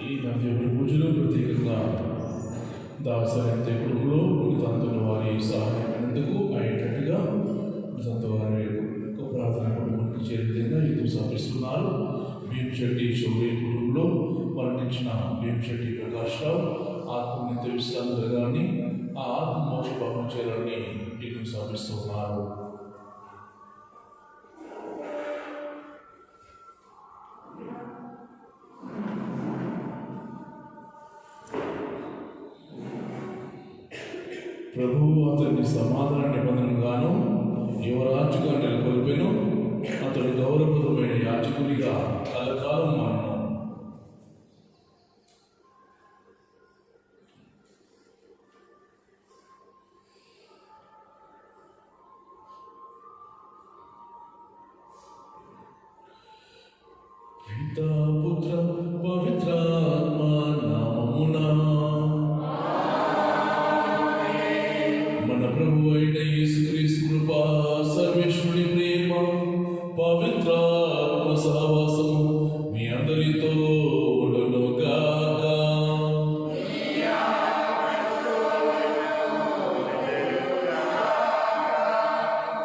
ఈ నా దేవుని పూజలో ప్రత్యేకంగా దాసరైన కుటుంబంలో మృతంతుల వారి సహాయమైనందుకు అయ్యేటట్టుగా మృతంత వారి యొక్క ప్రార్థన కుటుంబానికి చేరే విధంగా ఎదురు సమర్పిస్తున్నారు. భీమశెట్టి శౌర్య కుటుంబంలో మరణించిన భీమశెట్టి ప్రకాష్ రావు ఆత్మనిత్య విశ్రాంతి జరగాలని, ఆ ఆత్మ మోక్ష భావన చేయాలని ఎదురు సమర్పిస్తున్నారు. ప్రభువు అతన్ని సమాధాన నిబంధనగాను యువరాజుగా నెలకొల్పెను. అతడు గౌరవప్రదమైన యాజకునిగా కలకాలం మాను. పితా పుత్ర పవిత్రాత్మ నామమునా మన ప్రభు అయిన యేసుక్రీస్తు కృప, సర్వేశ్వరుని ప్రేమ, పవిత్రాత్మ సహవాసము మీ అందరితో ఉండును గాక.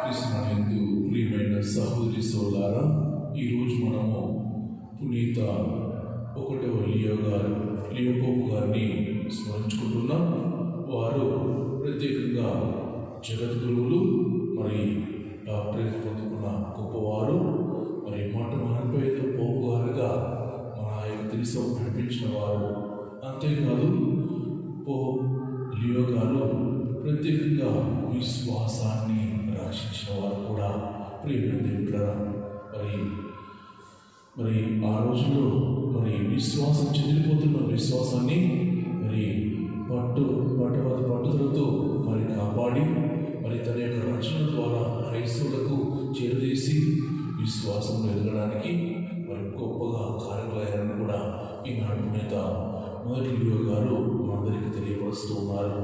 కృష్ణునందు ప్రియమైన సహోదరి సోదరులారా, ఈరోజు మనము పునీత 1వ లియో పోపు గారిని స్మరించుకుంటున్నాం. వారు ప్రత్యేకంగా జగద్గురువులు, మరి డాక్టరేట్ పొందుకున్న గొప్పవారు, మరి మొట్టమొదటి పోపు గారుగా మన యొక్క దేశం నడిపించిన వారు. అంతేకాదు పోప్ లియో గారు ప్రత్యేకంగా విశ్వాసాన్ని రక్షించిన వారు కూడా. ప్రియమైన దేవులారా, మరి ఆ రోజుల్లో మరి విశ్వాసం చెదిరిపోతున్న విశ్వాసాన్ని మరి పట్టుదలతో మరి కాపాడి, మరి తన యొక్క రచన ద్వారా క్రైస్తవులకు చేరదీసి విశ్వాసంలో ఎదగడానికి మరి గొప్పగా కార్యక్రమాలను కూడా ఈనాడు నేత మొదటి లియో గారు మనందరికీ తెలియపరుస్తూ ఉన్నారు.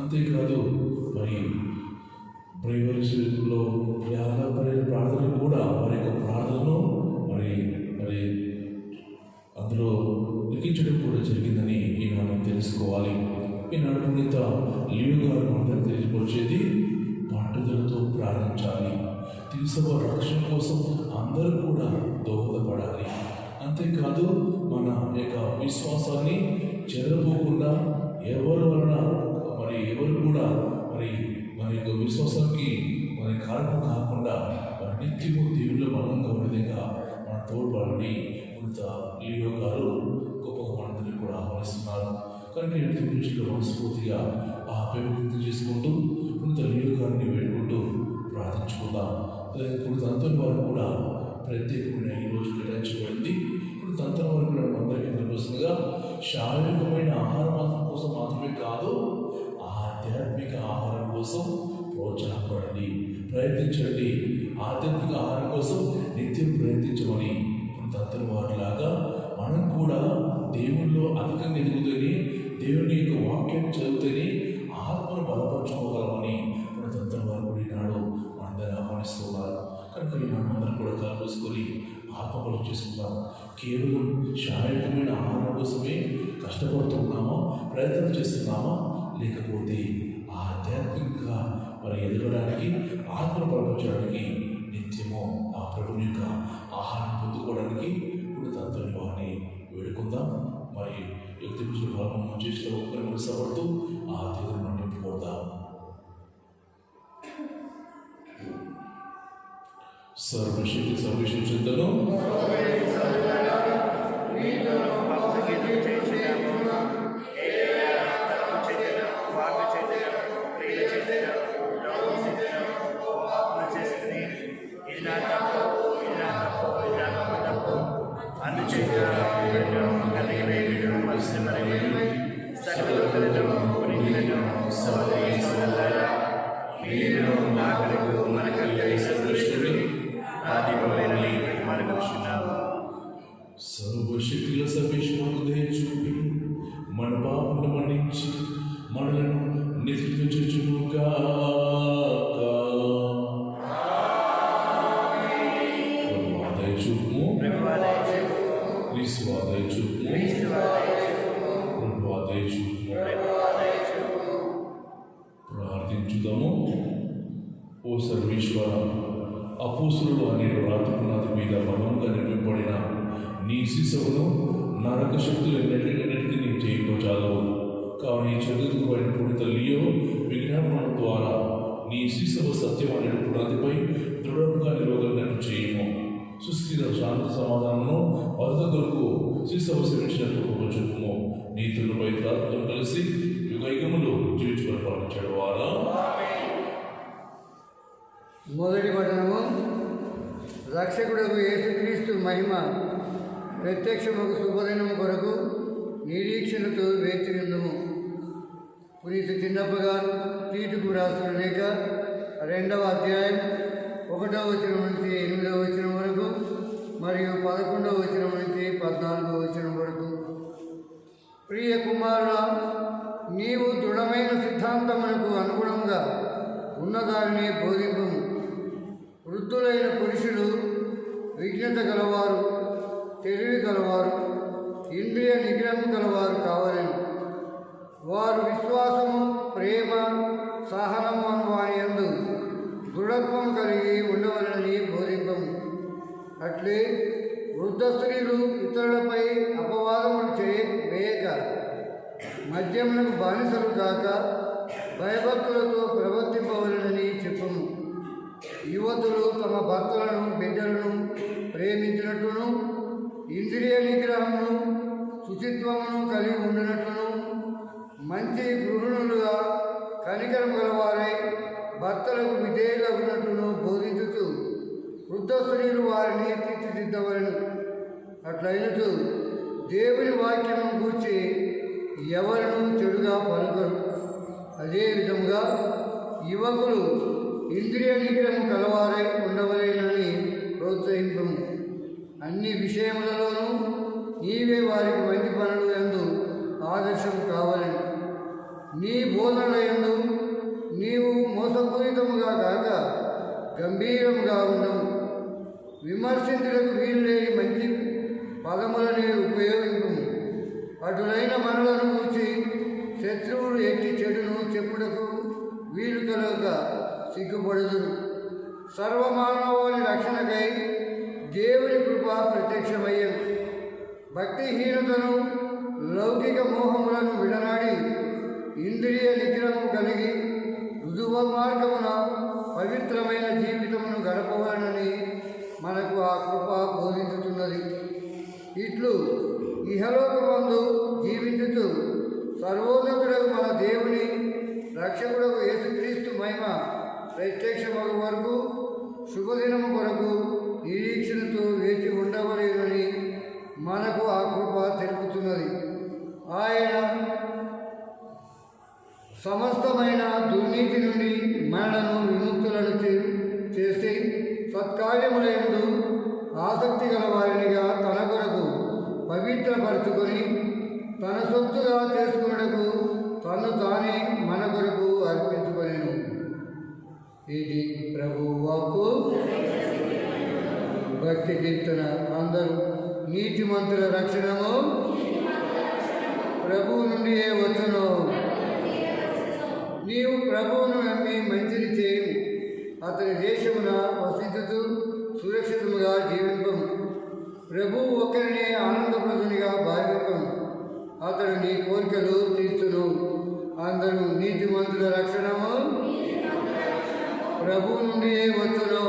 అంతేకాదు మరి ప్రైవేట్లో ప్రార్థనలు కూడా వారి యొక్క ప్రార్థనను మరి మరి అందులో లిఖించడం కూడా జరిగిందని ఈనాడు తెలుసుకోవాలి. ఈనాడు పునీత లియో గారు అందరూ తెలియపరిచేది పట్టుదలతో ప్రార్థించాలి. తిరుసభ రక్షణ కోసం అందరూ కూడా దోహదపడాలి. అంతేకాదు మన యొక్క విశ్వాసాన్ని చెదరపోకుండా ఎవరు కూడా మరి యొక్క విశ్వాసానికి మరి కారణం కాకుండా మరి నిత్యము దేవుళ్ళు బలంగా ఉండేదిగా మన తోడ్పడండి. కొంత లియో గారు గొప్పగా మనందరినీ కూడా ఆహ్వానిస్తున్నారు. కనుక ఇంటి గురించి మనస్ఫూర్తిగా ఆ అభివృద్ధి చేసుకుంటూ కొంత లియో గారిని వేడుకుంటూ ప్రార్థించుకుందాం. ఇప్పుడు తంతుని వారు కూడా ప్రత్యేకమైన ఈరోజు కేటాయించబడింది. ఇప్పుడు తంతుని వారు కూడా అందరికీ తెలుస్తుందిగా శారీరకమైన ఆహారం కోసం మాత్రమే కాదు, ఆధ్యాత్మిక ఆహారం కోసం ప్రోత్సాహపడండి, ప్రయత్నించండి. ఆధ్యాత్మిక ఆహారం కోసం నిత్యం ప్రయత్నించమని తంతుని వారిలాగా మనం కూడా దేవుల్లో అధికంగా ఎదుగుతూనే, దేవుని యొక్క వాక్యాన్ని చదివితేనే ఆత్మను బలపరచుకోగలమని మన తంతుని వారు కూడా ఈనాడు మనందరూ ఆహ్వానిస్తున్నారు. కనుక ఈనాడు అందరూ కూడా కలుపుకొని ఆత్మబలం చేసుకుందాం. కేవలం శారీరకమైన ఆహారం కోసమే కష్టపడుతున్నామా, ప్రయత్నం చేస్తున్నామా, లేకపోతే ఆధ్యాత్మికంగా మరి ఎదగడానికి, ఆత్మను బలపరచడానికి నిత్యము ఆ ప్రభుని యొక్క ఆహారం పొందుకోవడానికి ఇప్పుడు తంతుని వారిని వేడుకుందాం. మరి వ్యక్తి పురుషుల భాగం చేసిన ఒక్కరిని మనసపడుతూ ఆ దేవుని నింపుకోదాం. సర్వశక్తి సర్వేశ్వరుడు సర్వశక్తుల సర్వేశ్వరుడు దయ చూపి మన పాపములను మన్నించి మనలను నిత్యముగా Cristo, ఓ సర్వేశ్వర, అపోస్తులు అనే రాతి పునాది మీద బలంగా నిర్మింపబడిన నీ శిశువును నరక శక్తులన్నిటికీ నీ జయింపజాలవు. కావున ఈ జగత్తుకు అయిన పుణ్య లియో విజ్ఞాపనం ద్వారా నీ శిశువు సత్యం అనే పునాదిపై దృఢంగా నిలవగలిగినట్టు చేయము. సుస్థిర శాంతి సమాధానము వర్ధకులకు శిశువు శ్రమించినట్టు చెప్పుము. నీతులపై ప్రార్థనలు కలిసి యుగములు జీవించుకొని పాలించాడు వారా. మొదటి పఠనము. రక్షకుడకు యేసుక్రీస్తు మహిమ ప్రత్యక్షముకు శుభదినము కొరకు నిరీక్షణతో వేచి ఉందుము. పునీత చిన్నప్పగారు తీతుకు రాసిన లేఖ 2వ అధ్యాయం 1వ వచనం నుంచి 8వ వచనం వరకు మరియు 11వ వచనం నుంచి 14వ వచనం వరకు. ప్రియ కుమారుడా, నీవు దృఢమైన సిద్ధాంతమునకు అనుగుణంగా ఉన్నదానిని బోధింపము. వృద్ధులైన పురుషులు విజ్ఞత గలవారు, తెలివి గలవారు, ఇంద్రియ నిగ్రహం గలవారు కావాలని. వారు విశ్వాసము, ప్రేమ, సహనము అను వారి యందు దృఢత్వం కలిగి ఉండవలని బోధింపము. అట్లే వృద్ధ స్త్రీలు ఇతరులపై అపవాదములు వేయక, మద్యమునకు బానిసలు కాక భయభక్తులతో ప్రవర్తింపవలనని చెప్పుము. యువతులు తమ భర్తలను, బిడ్డలను ప్రేమించినట్టును, ఇంద్రియ నిగ్రహమును, శుచిత్వమును కలిగి ఉండినట్టును, మంచి గృహిణులుగా కనికరం గలవారై భర్తలకు విధేయులగునట్టును బోధించుతూ వృద్ధ స్త్రీలు వారిని తీర్చిదిద్దవలను. అట్లయినట్టు దేవుని వాక్యము గూర్చి ఎవరినూ చెడుగా పలుకరు. అదే విధముగా యువకులు ఇంద్రియ నిగ్రహం కలవారై ఉండవలేనని ప్రోత్సహింపము. అన్ని విషయములలోనూ నీవే వారికి మంచి పనులు యందు ఆదర్శం కావాలని. నీ బోధనల యందు నీవు మోసపూరితముగా కాక గంభీరముగా ఉండము. విమర్శించుటకు వీలు లేని మంచి పదములనే ఉపయోగింపము. అటులైన మనలను గురించి శత్రువులు ఎట్టి చెడును చెప్పుటకు వీలు కలగక సిగ్గుపడుదురు. సర్వమానవాళి రక్షణకై దేవుని కృప ప్రత్యక్షమయ్యను. భక్తిహీనతను, లౌకిక మోహములను విడనాడి ఇంద్రియ నిగ్రహం కలిగి రుజువ మార్గమున పవిత్రమైన జీవితమును గడపవలనని మనకు ఆ కృప బోధించుతున్నది. ఇట్లు ఇహలోకమందు జీవించుతూ సర్వోన్నతుడకు మన దేవుని రక్షకుడకు యేసుక్రీస్తు మహిమ ప్రత్యక్షమగు వరకు శుభదినము కొరకు నిరీక్షణతో వేచి ఉండవలేనని మనకు ఆ కృప తెలుపుతున్నది. ఆయన సమస్తమైన దుర్నీతి నుండి మనలను విముక్తులను చేసి సత్కార్యములందు ఆసక్తి గల వారినిగా తన కొరకు పవిత్రపరచుకొని తన సొత్తుగా చేసుకున్నకు తను తానే మన కొరకు అర్పించుకొనెను. ఇది ప్రభువు వాక్కు. భక్తి కీర్తన. అందరూ నీతిమంతుల రక్షణము ప్రభువు నుండి వచ్చును. నీవు ప్రభువును నమ్మి మంచిని చేయు. అతని దేశమున వసించుతూ సురక్షితముగా జీవింపము. ప్రభువు ఒకరిని ఆనందప్రదునిగా భావింపము. అతడు నీ కోరికలు తీర్చును. అందరూ నీతిమంతుల రక్షణము ప్రభువు నుండి వచ్చును.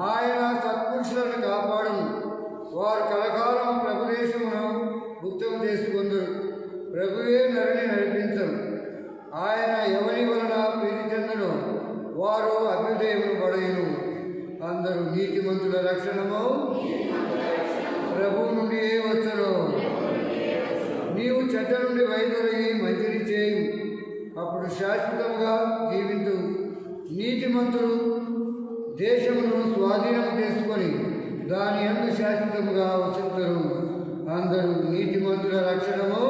ఆయన సత్పురుషులను కాపాడును. వారు కలకాలం ప్రభుదేశమును గుప్తం చేసుకుందరు. ప్రభువే నరుని నడిపించరు. ఆయన ఎవరి వలన ప్రీతి చెందును, వారు అభ్యుదయమును పడయును. అందరూ నీతిమంతుల రక్షణము ప్రభువు నుండి వచ్చును. నీవు చెడ్డ నుండి వైదొలిగి మంచిని చేయు. అప్పుడు శాశ్వతంగా జీవించు. నీతిమంతులు దేశమును స్వాధీనం చేసుకొని దాని యందు శాశ్వతముగా వసిస్తారు. అందరూ నీతిమంతుల రక్షణము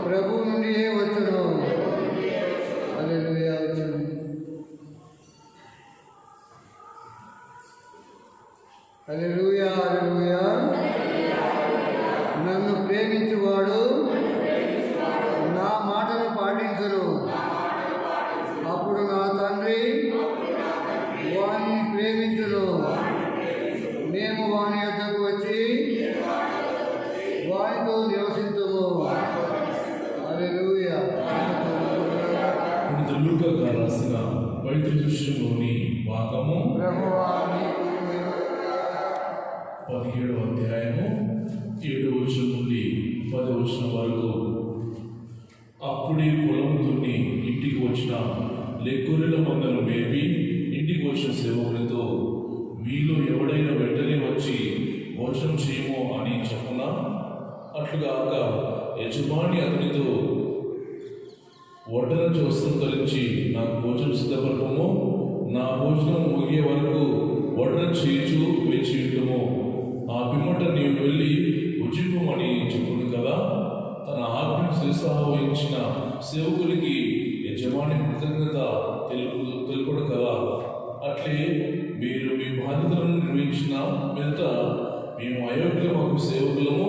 ప్రభువు నుండి వచ్చును. హల్లెలూయా. వచ్చును. హల్లెలూయా, హల్లెలూయా. నన్ను ప్రేమించువాడు నా మాటను పాటించును. అప్పుడు అప్పుడు నా తండ్రి వాణ్ణి ప్రేమించును, మేము వాని యొద్దకు వచ్చి వానితో నివసించుము. హల్లెలూయా. లూకా గారు రాసిన పవిత్ర దృశ్యంలోని భాగము ప్రభువా నీకు 17వ అధ్యాయము 7వ వచనం నుండి 10వ వచనం వరకు. అప్పుడే పొలం దున్ని ఇంటికి వచ్చిన గొర్రెల మందను మేపి ఇంటికి వచ్చిన సేవకులతో, మీలో ఎవడైనా వెంటనే వచ్చి భోజనం చేయమో అని చెప్పున, అట్లుగాక యజమాని అతనితో, వడ్డన వస్త్రం ధరించి నాకు భోజనం సిద్ధపడము, నా భోజనం ముగియే వరకు వడ్డన చేయించు వేచి ఉండము, ఆ పిమ్మట నీవు వెళ్ళి భుజింపమని చెప్పును కదా. తన ఆజ్ఞను శిరసావహించిన సేవకులకి యజమాని కృతజ్ఞత తెలుపుడు కదా. అట్లే మీరు మీ బాధ్యతలను నిర్వహించిన మీదట మేము అయోగ్యమగు సేవకులము,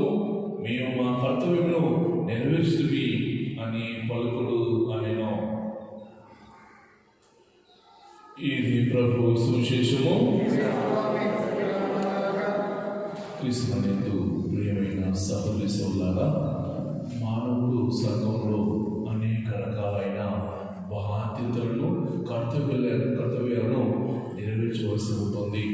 మేము మా కర్తవ్యమును నెరవేర్చువి అని పలుకుడు అనేను. ఇది ప్రభు సువిశేషము. క్రీస్తునందు ప్రియమైన సహోదరి సోదరులారా, మానవుడు సంఘంలో అనేక రకాలైన బాధ్యతలను కర్తవ్యాలను నెరవేర్చవలసి ఉంటుంది.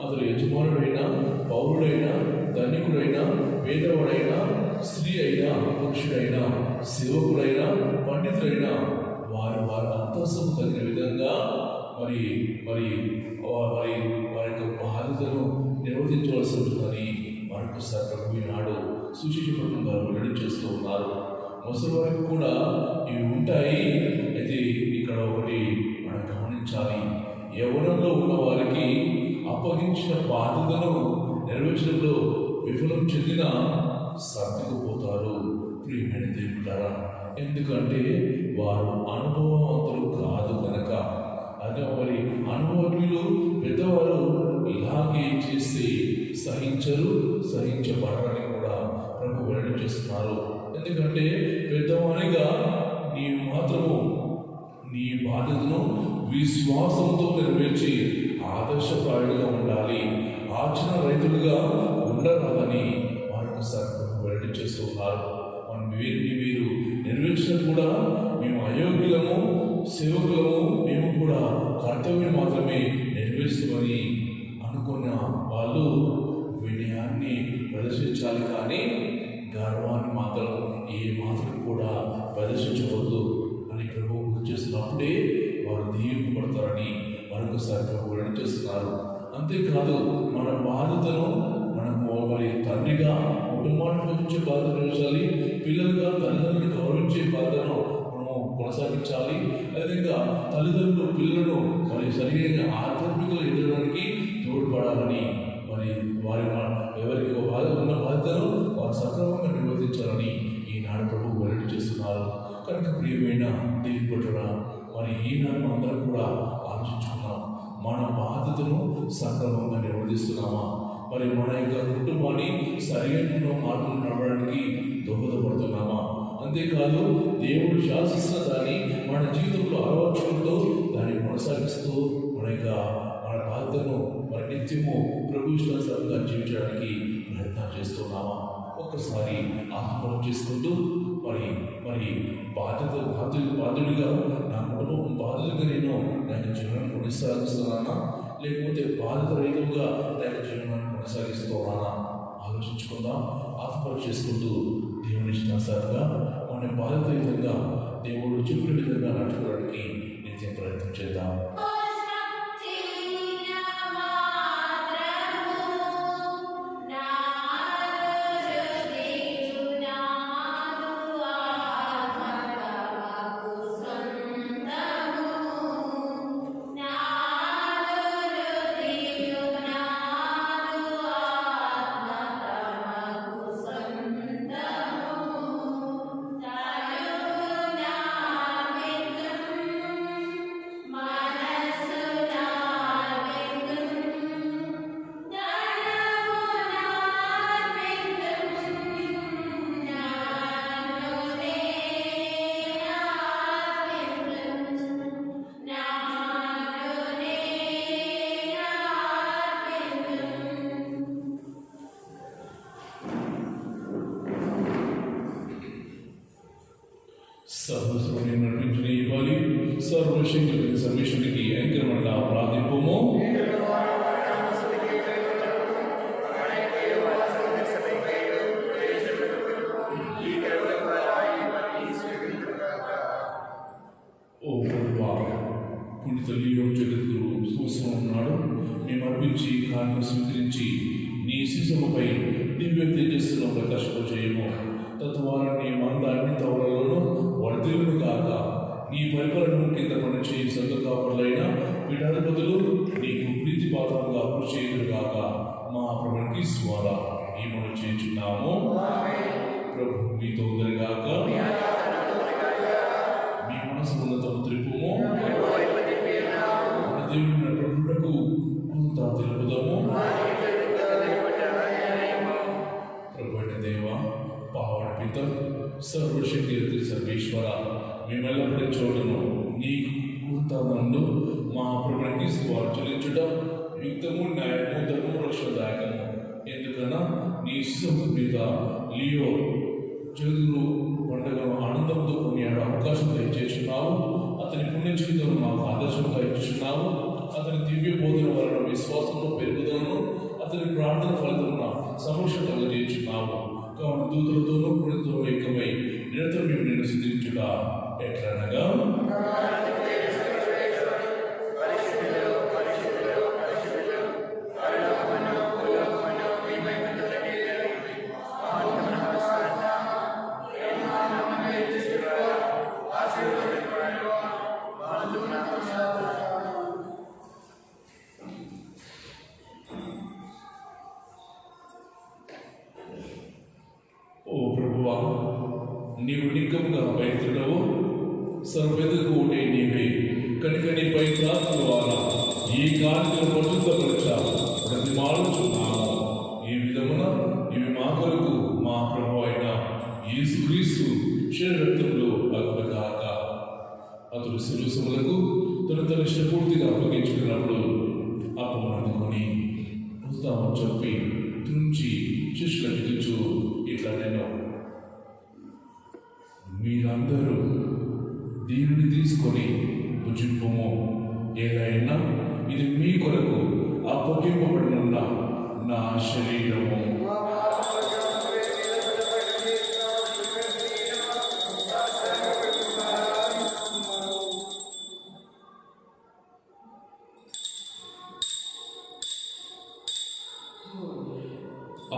అతను యజమానుడైనా, పౌరుడైనా, ధనికుడైనా, పేదవాడైనా, స్త్రీ అయినా, పురుషుడైనా, సేవకుడైనా, పండితుడైనా వారి అంతస్తు తగిన విధంగా మరి మరి వారి యొక్క బాధ్యతను నిర్వర్తించవలసి ఉంటుందని మరొకసారి ప్రభు ఈనాడు సుశిక్షపట్నం గారు వెల్లడి చేస్తూ ఉన్నారు. ముసలి వారికి కూడా ఇవి ఉంటాయి. అయితే ఇక్కడ ఒకటి మనం గమనించాలి, యవ్వనంలో ఉన్న వారికి అప్పగించిన బాధ్యతను నెరవేర్చడంలో విఫలం చెందిన సర్దుకుపోతారు. ప్రియమైన దేవుడారా, ఎందుకంటే వారు అనుభవవంతులు కాదు కనుక. అదే మరి అనుభవజ్ఞులు పెద్దవారు ఇలాగే చేస్తే సహించబడరని కూడా ప్రభు వెల్లడి చేస్తున్నారు. ఎందుకంటే పెద్దవానిగా నీవు మాత్రము నీ బాధ్యతను విశ్వాసంతో నెరవేర్చి ఆదర్శప్రాయులుగా ఉండాలి, ఆచరణ రైతులుగా ఉండరాదని మరొకసారి ప్రభు వెల్లడి చేస్తున్నారు. మీరు నెరవేర్చిన కూడా మేము అయోగ్యులము, సేవకులము, మేము కూడా కర్తవ్యం మాత్రమే నెరవేర్చుమని అనుకున్న వాళ్ళు వినయాన్ని ప్రదర్శించాలి, కానీ గర్వాన్ని మాత్రం ఏ మాత్రం కూడా ప్రదర్శించవద్దు అని ప్రభు గుర్తు చేస్తున్నప్పుడే వారు దీవింపబడతారని మరొకసారి ప్రభు వెల్లడి చేస్తున్నారు. అంతేకాదు, మన బాధ్యతను మనము మరి తండ్రిగా కుటుంబాన్ని పోషించే బాధ్యత నిర్వహించాలి, పిల్లలుగా తల్లిదండ్రులను గౌరవించే బాధ్యతను మనము కొనసాగించాలి. అదేవిధంగా తల్లిదండ్రులు పిల్లలను మరి సరైన ఆధ్యాత్మికలు ఎదగడానికి తోడ్పడాలని, మరి ఎవరికి ఉన్న బాధ్యతను వారు సక్రమంగా నిర్వర్తించాలని ఈనాడు ప్రభు వెల్లడి చేస్తున్నారు. కనుక ప్రియమైన దేవుని బిడ్డలారా, మరి ఈనాడు అందరం కూడా ఆలోచించుకున్నాం, మన బాధ్యతను సక్రమంగా నిర్వర్తిస్తున్నామా? మరి మన యొక్క కుటుంబాన్ని సరైన మార్గంలో నడవడానికి దోహదపడుతున్నామా? అంతేకాదు, దేవుడు శాసిస్తున్న దాన్ని మన జీవితంలో అలవర్చుకుంటూ దాన్ని కొనసాగిస్తూ మన బాధ్యతను మరి నిత్యము ప్రభు ఇష్టానుసారంగా జీవించడానికి ప్రయత్నం చేస్తున్నామా? ఒక్కసారి ఆత్మపరం చేసుకుంటూ మరి బాధ్యుడిగా నా కుటుంబం బాధ్యతగా నేను జీవనాన్ని కొనసాగిస్తున్నానా, లేకపోతే బాధ్యత రహితంగా నేను జీవనాన్ని కొనసాగిస్తున్నానా? ఆలోచించుకుందాం. ఆత్మపరం చేసుకుంటూ దేవుని ఇష్టానుసారంగా మన బాధ్యతయుతంగా దేవుడు చెప్పిన విధంగా నడుచుకోవడానికి నిత్యం ప్రయత్నం చేద్దాం. Mana సహస్రుని నడిపించిన ఇవ్వాలి సర్వశక్తుని సర్వేశ్వరికి యాంకరమంట ప్రార్థింపము. ఓ ప్రభువా, పుణ్యత లియో జగద్గురు సంవత్సరం నాడు మేము అర్పించి కార్యం స్వీకరించి నీ శిశువుపై దివ్య తేజస్సును ప్రకాశింపజేయము. తద్వారా నీ మంద అన్ని తవరలోనూ వర్ధిల్లును కాక నీ పరిపాలన కింద పనిచే సంఘ కాపరులైన పీఠాధిపతులు నీకు ప్రీతి పాత్రంగా కృషి చేయదురు కాక మా ప్రభుకి స్వాల ఏమని చేయించున్నాము. ప్రభు మీతో ఉందరిగాక, మీ మనసు ఉన్నతము త్రిప్పుము, మన దేవుని ప్రభువునకు కొంత తెలుపుదాము. ప్రభు అయిన దేవ, పావన పిత, సర్వశక్తి సర్వేశ్వర, మేమెల్లపడి చోటును నీకు కృతజ్ఞతలు మా ప్రభునికి స్వార్చలించుట యుక్తము, న్యాయము, ధర్మము, రక్షదాయకము. ఎందుకన్నా నీ శిశువు మీద లియో జగద్గురు పండుగను ఆనందంతో కొనియాడే అవకాశం దయచేస్తున్నావు. అతని పుణ్య జీవితం మాకు ఆదర్శంగా ఇచ్చున్నావు. అతని దివ్య బోధన వలన విశ్వాసంలో పెరుగుదలను, అతని ప్రార్థన ఫలితమున సమక్ష కలుగజేస్తున్నావు. కావున దూతలతోనూ పుణ్యతో ఏకమై నిరంతరం మేము నిన్ను సిద్ధించుట ఎట్లనగా నీవు నిక్కముగా బయలుదేరవు, సర్వెదకు ఒకటే నీవే కనుక నీపై ప్రార్థన ద్వారా ఈ కార్యక్రమం పరిశుద్ధపరచ ప్రతిమాలుచున్నాము. ఈ విధమున ఇవి మా కొరకు మా ప్రభు అయిన యేసుక్రీస్తు శరీరక్తములు అగుగాక. అతడు శిలుసములకు తన ఇష్టపూర్తిగా అప్పగించుకున్నప్పుడు అప్పము అందుకొని ఉస్తామని చెప్పి తుంచి శిష్యులకు ఇచ్చు ఇట్లా నేను, మీరందరూ దీనిని తీసుకొని భుజింపము. ఏదైనా ఇది మీ కొరకు అప్పగింపబడిన నా శరీరము.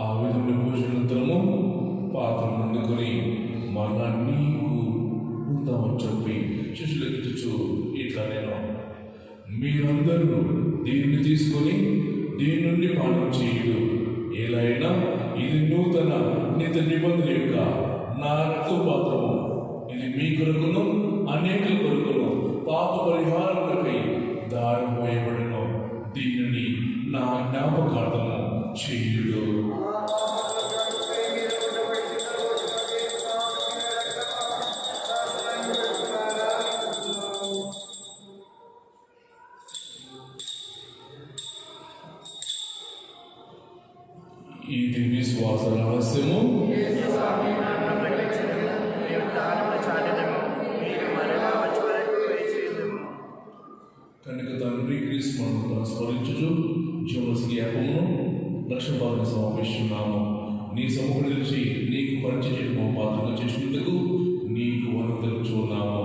ఆ విధంగా భోజనంతరము పాత్రను అందుకొని మరలా నీకు ఉందామని చెప్పి శిష్యులకు ఇచ్చు ఇట్లా నేను, మీరందరూ దీన్ని తీసుకొని దీని నుండి పానం చేయుడు. ఏలైనా ఇది నూతన నిత నిబంధన యొక్క నా రక్త పాత్రము. ఇది మీ కొరకును అనేకుల కొరకును పాప పరిహారములకై దారి పోయబడును. దీనిని నా జ్ఞాపకార్థము చేయుడు. ఇది విశ్వాస రహస్యము. కనుక తండ్రి క్రీస్తును స్మరించుచు జీవనకి యాపమును రక్షణ సమర్పిస్తున్నాము. నీ సముఖం నిలిచి నీకు పరిచయం పాత్రగా చేసినందుకు నీకు వందలు చూన్నాము.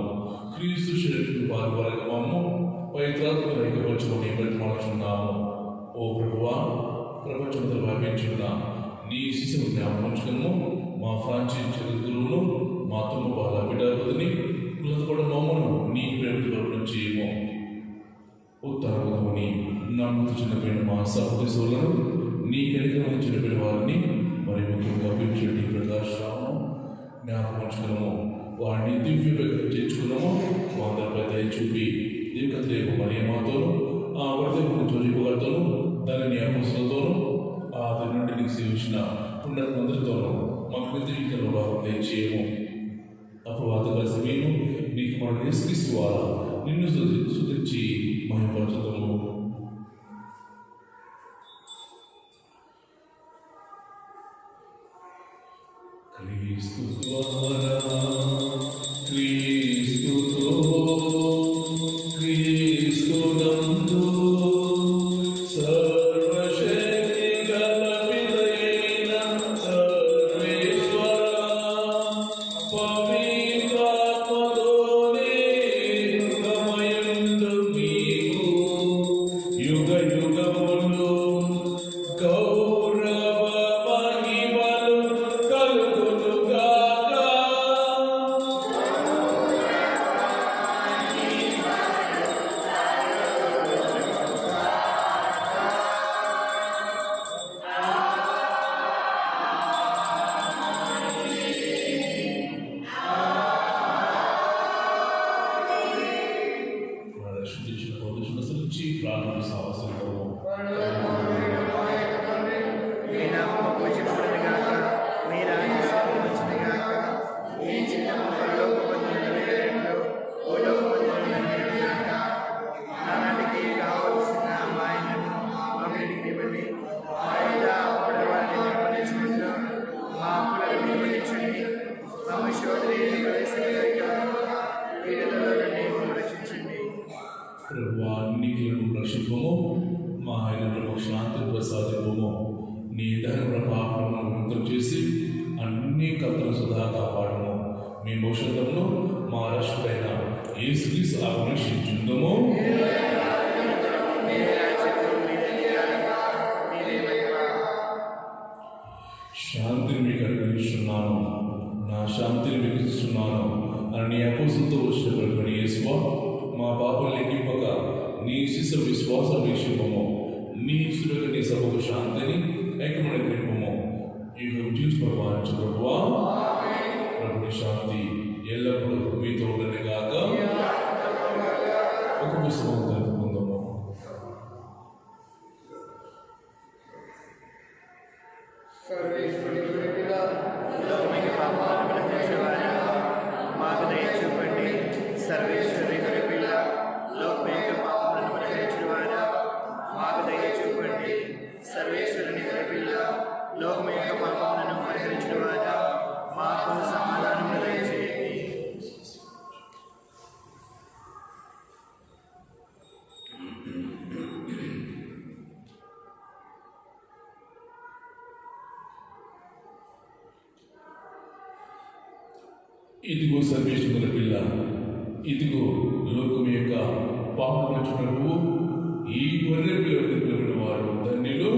క్రీస్తు శరీరం పాల్గొనము పవిత్రాత్మ రైకపరచుకొని ప్రతిమాలుచున్నాము. ఓ ప్రభువా, ప్రపంచంతో వ్యాపించున్న నీ శిశువు జ్ఞాపకము. మా ఫ్రాన్సిస్ జగద్గురువును, మా తుమ్మ బాల బిడ్డని కులతపడ మమ్మను నీ ప్రేమ చేయము. ఉత్తరముని నమ్ముతూ చిన్నపోయిన మా సహోదరులను, నీ కలిగిన చిన్నపోయిన వారిని, మరి ముఖ్యంగా పెంచండి ప్రకాశము జ్ఞాపకము. వారిని దివ్య తెచ్చుకున్నాము. మా అందరిపై దయ చూపి దీర్ఘత్రేపు మరియమ్మతోను, ఆ వర్ధకుని చోదిపగలతోను, దానిని అపస్తులతోను, ఆ దాని నుండి నీకు సేవించిన పుణ్యాత్మందరితోనూ మాకు వ్యతిరేకంలో భాగం దయచేయము. అపవాద కలిసి మేము నీకు మన యేసుక్రీస్తు ద్వారా నిన్ను స్తుతించి మహిమపరచుతాము. క్రీస్తు ద్వారా నీ కర్తను సదా కాపాడము. మీ భవిష్యత్తులో మా రక్షకుడైన యేసుక్రీస్తు ఆజ్ఞాపించుందము. శాంతిని మీకు అనుగ్రహిస్తున్నాను, నా శాంతిని మీకు ఇస్తున్నాను అని నీ అపోస్తులతో వచ్చిన యేసువా, మా పాపలు లెక్కింపక నీ శిశు విశ్వాసం వీక్షింపము. నీ సులుగా నీ సభకు శాంతిని ఐక్యమైన గ్రహింపము. ఈ చూసుకోవాలని ప్రభువా, ప్రభుని శాంతి ఎల్లప్పుడూ మీతో ఉండని గాక. ఒక పుస్తకం తెలుపుకుందాము. మాకు దయ చూపండి. సర్వేశ్వరి గురి పిల్ల లోకమేక పాపములను పరిహరించువారా మాకు దయ చూపండి. సర్వేశ్వరుని గురి పిల్ల లోకమేక పాపములను పరిహరించువారా మాకు సమాధానం దయచేయండి. ఇదిగో సర్వేశ్వరుని పిల్ల, ఇదిగో లోకం యొక్క పాపం వచ్చినప్పుడు ఈ గొర్రె పిల్లలు వారు ధన్యులు.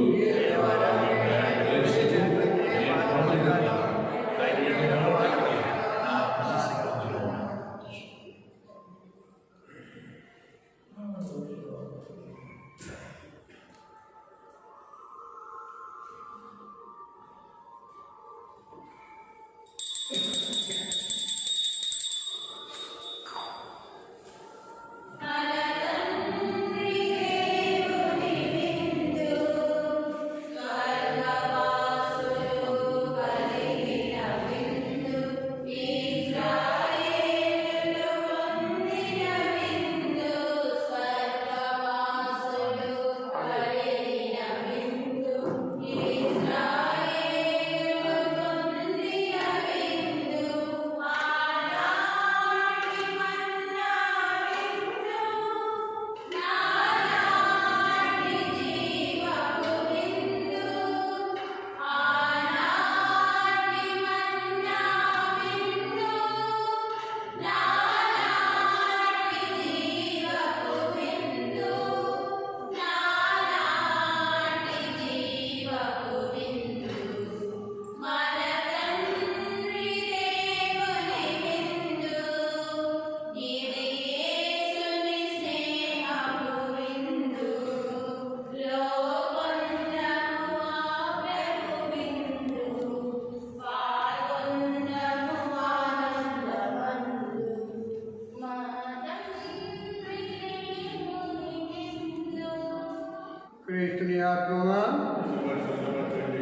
క్రీస్తుని ఆత్మమా,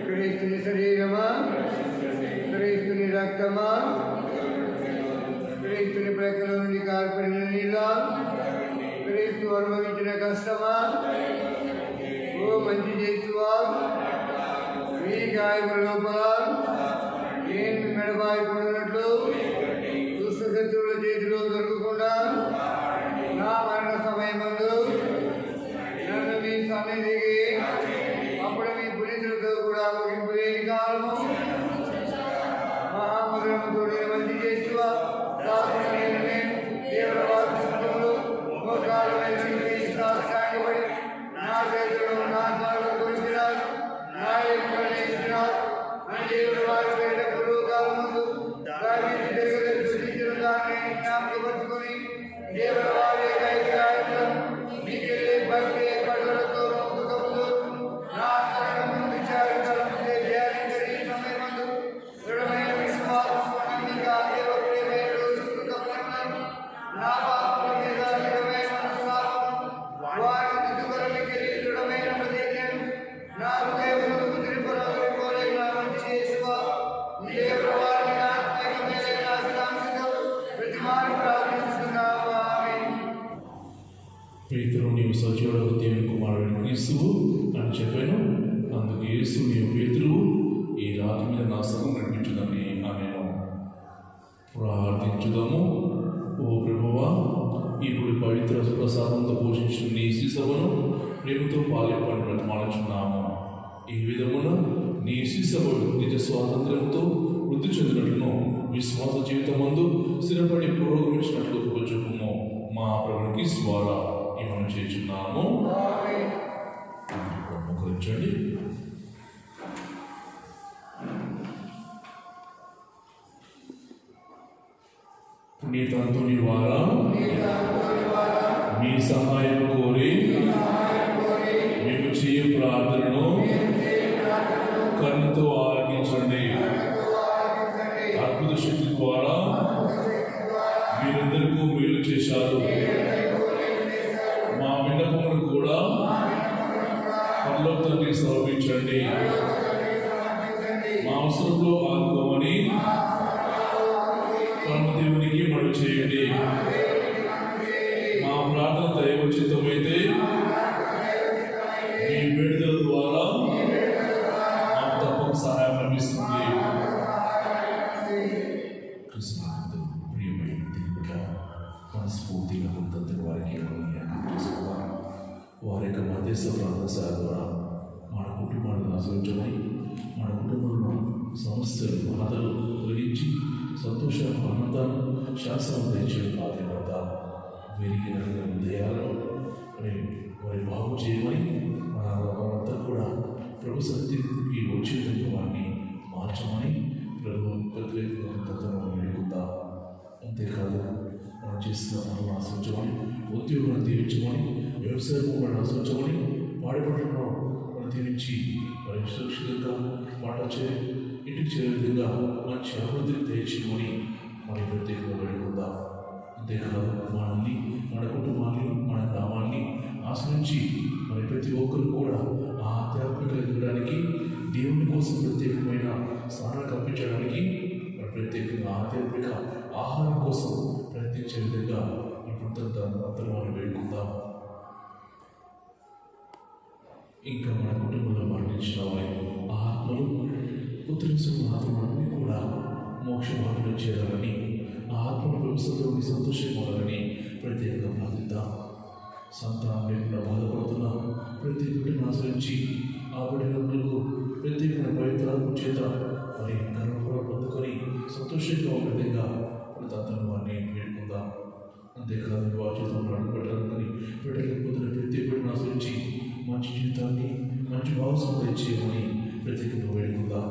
క్రీస్తుని శరీరమా, క్రీస్తుని రక్తమా, క్రీస్తుని ప్రక్కల నుండి కార్పడిన నీళ్ళ, క్రీస్తు అనుభవించిన కష్టమా, ఓ మంచి చేసువా, మీ గాయముల లోపల నేను మెడబాయిపోయినట్లు దుష్ట శత్రువుల చేతిలో దొరకకుండా నా మరణ సమయమందు నన్ను మీ సన్నిధికి అప్పుడు మీ పునీతులతో కూడా ముగింపు లేని కాలము మహామధురముతో మంచి చేస్తువా నేను తీవ్ర వాక్యములు మోకాలు సాగిపడి నా చేతులు నా కాళ్ళు కొలిచినారు, నా ఎముకలు ఇచ్చినారు. నా దేవుడు వారి పేట పురుగు కాలముందు సూచించిన దాన్ని జ్ఞాపకపరుచుకొని దేవుడు వారి నీకెళ్ళి భక్తి పడులతో ముఖములు నా తరణము విచారించాలంటే ధ్యానించని సమయమందు దృఢమైన విశ్వాసం నా పాపల మీద నిజమైన మనస్తాపం వారి దిగుబడికి దృఢమైన ప్రతిజ్ఞను నా హృదయమును ముద్రింపరాలని కోరిన మంచి యేసువా, దేవుడు వారిని ఆత్మీయమైన ఆశీర్వాదాలు ప్రతిమాని ప్రార్థిస్తున్నాము. ఆమేన్. పేతురు, నీవు సజీవుడకు దేవుని కుమారుడు క్రీస్తువు అని చెప్పాను. అందుకు యేసు, నీవు పేతురువు, ఈ రాతి మీద నా సగం నడిపించుదని ఆమెను ప్రార్థించుదాము. ఓ ప్రభువా, ఇప్పుడు పవిత్ర ప్రసాదంతో పోషించిన నీ శిశువును ప్రేమతో పాలింపని బ్రతమాలుచున్నాము. ఈ విధమున నీ శిశువు నిజ స్వాతంత్ర్యంతో వృద్ధి చెందినట్లును విశ్వాస జీవితం మందు స్థిరపడి పురోగమించినట్లు చూపుము. మా ప్రభునికి ద్వారా ఈ మనం చేస్తున్నాము. మోకరించండి. పునీత అంతోని వారా మీ సహాయం కోరి మేము చేయ ప్రార్థనను కన్నుతో ఆలకించండి. అద్భుత శక్తి ద్వారా మీరందరికీ మేలు చేశారు. మా విన్నపమును కూడా పరలోక తండ్రికి సమర్పించండి. మా అవసరంలో ఆదుకోమని పరమదేవునికి మనవి చేయండి. మా ప్రార్థన దైవోచితమైతే మీ విడుదల ద్వారా మాకు తప్పక సహాయం లభిస్తుంది. కృష్ణాందు ప్రియమైన దేవుడా, మనస్ఫూర్తిగా కొంతంత వారికి తీసుకున్నాం. వారి యొక్క మధ్యస్థ ప్రార్థన ద్వారా మన కుటుంబాలను ఆశ్రయించమని, మన కుటుంబంలో సమస్యలు బాధలు తొలగించి సంతోష ఆనందాలు శాస్త్రం దయచేసి బాధ్యపడతాం. వీరికి దయాలను వారి బాగు చేయమని మనంతా కూడా ప్రభు సన్నిధికి వచ్చే వారిని మార్చమని ప్రభు వేడుకుందాం. అంతేకాదు మనం చేసిన పనులను ఆశ్రయించమని, ఉద్యోగాలను దీవించమని, వ్యవసాయ భూములను ఆశ్రయించమని, పాడిపడలను మనం దీవించి మరి సురక్షితంగా మాట ఇంటికి చేరే విధంగా మంచి అభివృద్ధిని తెచ్చుకొని మరి ప్రత్యేకంగా వేడుకుందాం. అంతేకాదు మనల్ని, మన కుటుంబాన్ని, మన గ్రామాన్ని ఆశ్రయించి మరి ప్రతి ఒక్కరు కూడా ఆధ్యాత్మిక ఎదగడానికి, దేవుని కోసం ప్రత్యేకమైన స్థానాలు కల్పించడానికి, మరి ప్రత్యేకంగా ఆధ్యాత్మిక ఆహారం కోసం ప్రయత్నించే విధంగా అందరూ మనం వేడుకుందాం. ఇంకా మన కుటుంబంలో మరణించిన వారి ఆత్మలు పుత్రుని ఆత్మలన్నీ కూడా మోక్ష మార్గంలో చేరాలని, ఆ ఆత్మను వ్యవస్థతో సంతోషపడాలని ప్రత్యేకంగా ప్రార్థిద్దాం. సంతానం లేకుండా బాధపడుతున్న ప్రతి బిడ్డను ఆశ్రయించి ఆ బిడ్డలకు ప్రత్యేకమైన పవిత్రాత్మ చేత మరి గర్వపడ పొందుకొని సంతోషంగా ఉన్న విధంగా ప్రతాంతరం వారిని వేడుకుందాం. అంతేకాదు వారి చేతులను అడుగుపెట్టాలని బిడ్డలకు పొందిన ప్రతి బిడ్డను ఆశ్రయించి మంచి జీవితాన్ని, మంచి భావసం తెచ్చేయమని ప్రత్యేకంగా వేడుకుందాం.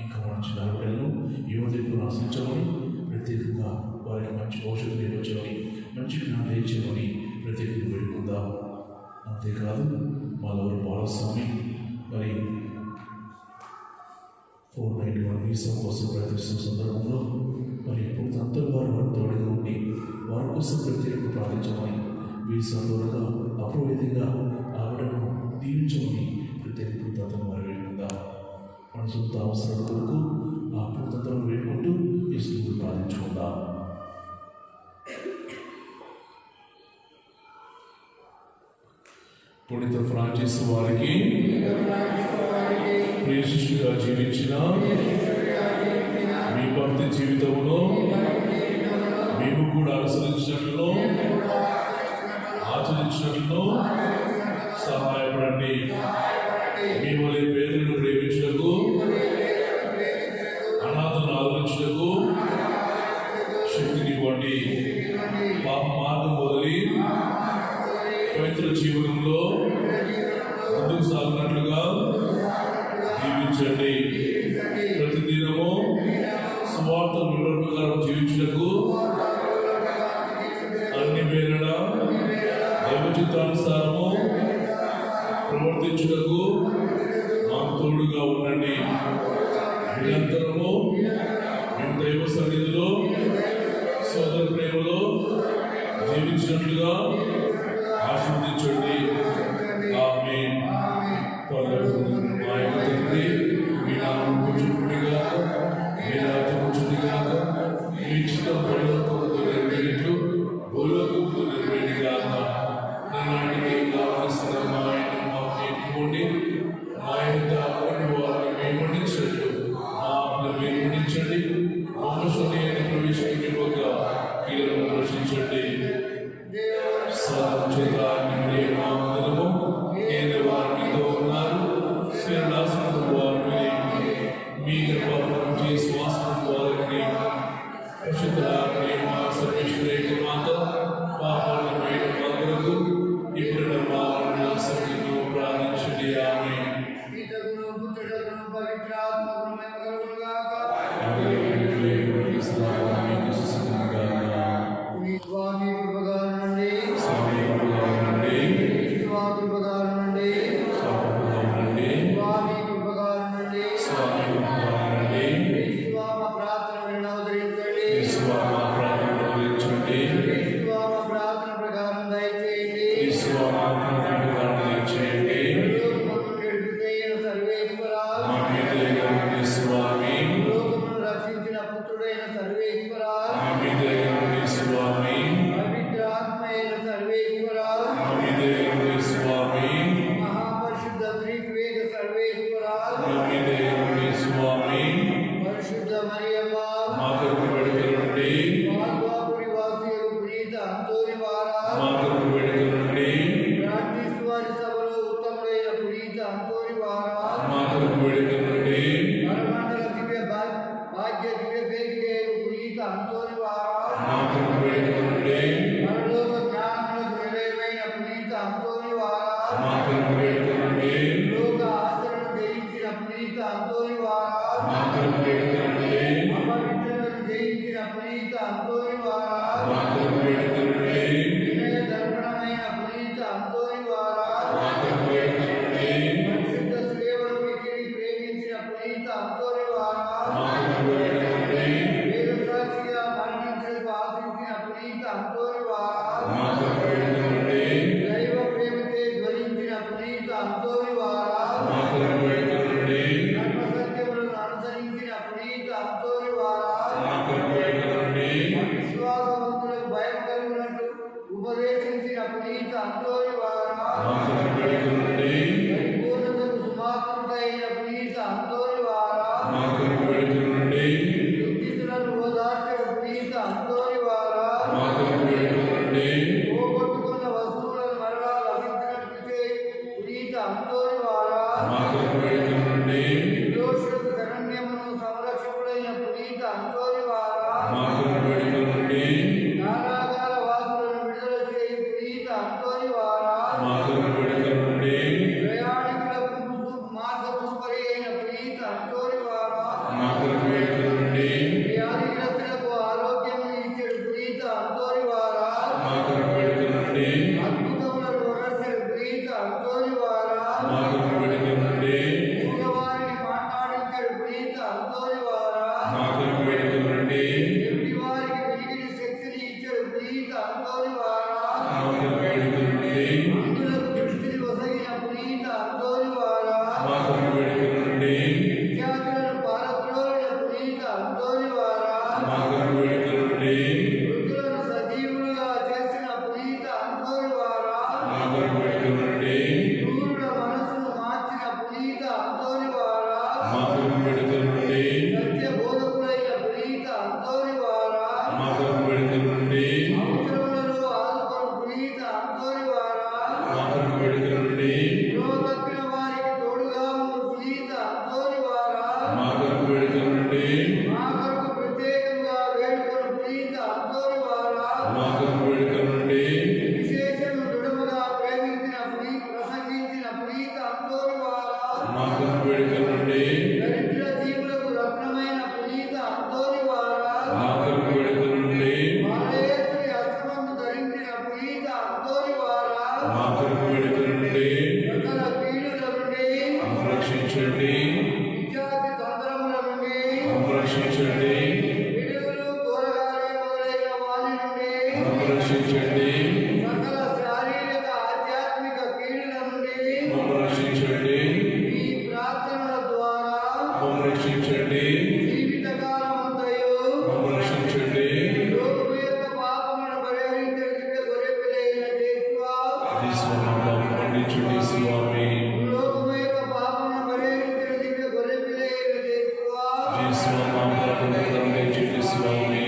ఇంకా మన చిన్న బిడ్డలను యువతను ఆశ్రయించమని, ప్రత్యేకంగా వారికి మంచి భవిష్యత్తు నేర్పించమని, మంచి జ్ఞానం తెచ్చేయమని ప్రత్యేకంగా వేడుకుందాం. అంతేకాదు మాలవరు బాలస్వామి మరి 491 వీసా కోసం ప్రయత్నిస్తున్న సందర్భంలో మరి ఇప్పుడు అంతా వారు తోడుగా ఉండి వారి కోసం ప్రత్యేకంగా ప్రార్థించమని, వీసా త్వరగా అప్రవేదంగా ఆవిడను దీవించమని ప్రత్యేకంగా వారు వేడుకుందాం. మన సొంత అవసరాల కొరకు ఆ పూర్తంతరం వేడుకుంటూ ఈ స్థితిని ప్రార్థించుకుందాం. పునీత ఫ్రాన్సిస్ వారికి ప్రియ శిష్యుగా జీవించిన మీ భక్తి జీవితంలో మేము కూడా అనుసరించినట్లు ఆచరించినట్లు సహాయపడండి. మీ వలె పేదలను ప్రేమించుటకు, అనాథలను ఆదరించుటకు శక్తినివ్వండి. పాప మార్గం వదిలి పవిత్ర జీవనంలో ముందుకు సాగినట్లుగా జీవించండి. ప్రతిదినము సువార్త వివరణ ప్రకారం జీవించుటకు అన్ని వేళలా దైవచిత్తానుసారము ప్రవర్తించుటకు మాకు తోడుగా ఉండండి. నిరంతరము మేము దైవ సన్నిధిలో సోదర ప్రేమలో జీవించినట్లుగా ఆశీర్వదించండి. ఆమేన్. మా యొక్క తండ్రి, మీ నామం పూజించుగాక, మీ రాజ్యం వచ్చుగాక, మీ చిత్తం పరలోకములో నెరవేరినట్లు భూలోకములో నెరవేరుగాక. నానాటికి కావలసిన మా ఆయన మాకు ఇవ్వండి. మా యొక్క అప్పటి వారిని మేము మన్నించినట్లు మా ఆత్మను మీరు మన్నించండి. మమ్మల్ని ప్రవేశించక కీలను రక్షించండి. ఉన్నారు. మీ శ్వాస అంతోని వారా మా కొరకు వేడుకొనండి. అపవిత్రతను జయించిన పునీత అంతోని వారా మా కొరకు వేడుకొనండి. వినయ దర్పణమైన పునీత అంతోని వారా మా కొరకు వేడుకొనండి. పరిశుద్ధ సేవలు మిక్కిలి ప్రేమించిన పునీత అంతోని వారా మా కొరకు వేడుకొనండి. వేద సాక్షిగా మరణించడానికి ఆశించిన పునీత అంతోని వారా మా కొరకు వేడుకొనండి. దైవ ప్రేమకే ధ్వనించిన పునీత అంతోని వారా మా కొరకు వేడుకొనండి. ధర్మ సత్యములను అనుసరించిన పునీత అంతోని వారా మా కొరకు వేడుకొనండి. విశ్వాసవంతులకు భయం కలుగునట్టు ఉపదేశించిన పునీత అంతోని వారా మా కొరకు వేడుకొనండి. పరిపూర్ణతకు సుమాత్రుడైన పునీత అంతోని వారా మా కొరకు వేడుకొనండి. దుఃఖితులను ఓదార్చిన పునీత అంతోని వారా మా కొరకు వేడుకొనండి. పోగొట్టుకున్న వస్తువులను మరలా లభించినట్టు చేయి పునీత అంతోని వారా మా కొరకు వేడుకొనండి. నిర్దోషులకు శరణ్యమును సంరక్షకుడైన పునీత అంతోని వారా మా కొరకు వేడుకొనండి. కారాగార వాసులను విడుదల చేయి పునీత అంతోని వారా మా కొరకు వేడుకొనండి. ప్రయాణికులకు మార్గసూపరి అయిన పునీత అంతోని వారా మా కొరకు వేడుకొనండి. వ్యాధిగ్రస్తులకు ఆరోగ్యమును ఇచ్చే పునీత అంతోని వారా మా కొరకు వేడుకొనండి. అద్భుతములను వరచే పునీత అంతోని వారా మా కొరకు వేడుకొనండి. మూగవారిని మాట్లాడించే పునీత అంతోని వారా మా కొరకు వేడుకొనండి. ఎట్టి వారికి వినికిడి శక్తిని ఇచ్చే పునీత అంతోని వారా మా కొరకు వేడుకొనండి. అందులకు దృష్టిని వసగిన పునీత అంతోని వారా మా కొరకు వేడుకొనండి. విద్యార్థులను పారద్రోలిన పునీత అంతోని వారా మా కొరకు వేడుకొనండి. వృద్ధులను సజీవులుగా చేసిన పునీత అంతోని వారా మా కొరకు వేడుకొనండి. క్రూరుల మనసును మార్చిన పునీత అంతోని వారా మా కొరకు వేడుకొనండి. సత్య బోధకులైన పునీత అంతోని వారా మా కొరకు వేడుకొనండి. అవసరములలో ఆదుకొను పునీత అంతోని వారా మా కొరకు వేడుకొనండి. త్రోవ తప్పిన వారికి తోడుగా ఉన్న పునీత అంతోని వారా మా కొరకు వేడుకొనండి. మా కొరకు ప్రత్యేకంగా వేడుకొను పునీత అంతోని వారా మా కొరకు వేడుకొనండి. విశేషము దృఢముగా ప్రేమించిన ప్రసంగించిన పునీత అంతోని వారా మా కొరకు వేడుకొనండి. దరిద్ర జీవులకు రత్నమైన పునీత అంతోని వారా మా కొరకు వేడుకొనండి. బాలయేశ్వరి అస్త్రమందు ధరించిన పునీత అంతోని వారా మా కొరకు వేడుకొనండి. సకల కీడుల నుండి మమ్ము రక్షించండి. విద్యార్థి తొందరముల నుండి మమ్ము రక్షించండి. పిడుగులు కూరగాయలు మొదలైన వారి నుండి మమ్ము రక్షించండి. సకల శారీరక ఆధ్యాత్మిక కీడుల నుండి మమ్ము రక్షించండి. ఈ ప్రార్థనల ద్వారా మమ్ము రక్షించండి. జీవితకాలమంతయు మమ్ము రక్షించండి. లోకము యొక్క పాపములను పరిహరించే గొర్రెపిల్లైన యేసువా యేసువా మా పాపం మన్నించండి స్వామి. లోకము యొక్క పాపములను పరిహరించే గొర్రెపిల్లైన యేసువా యేసువా మా పాపం మన్నించండి స్వామి.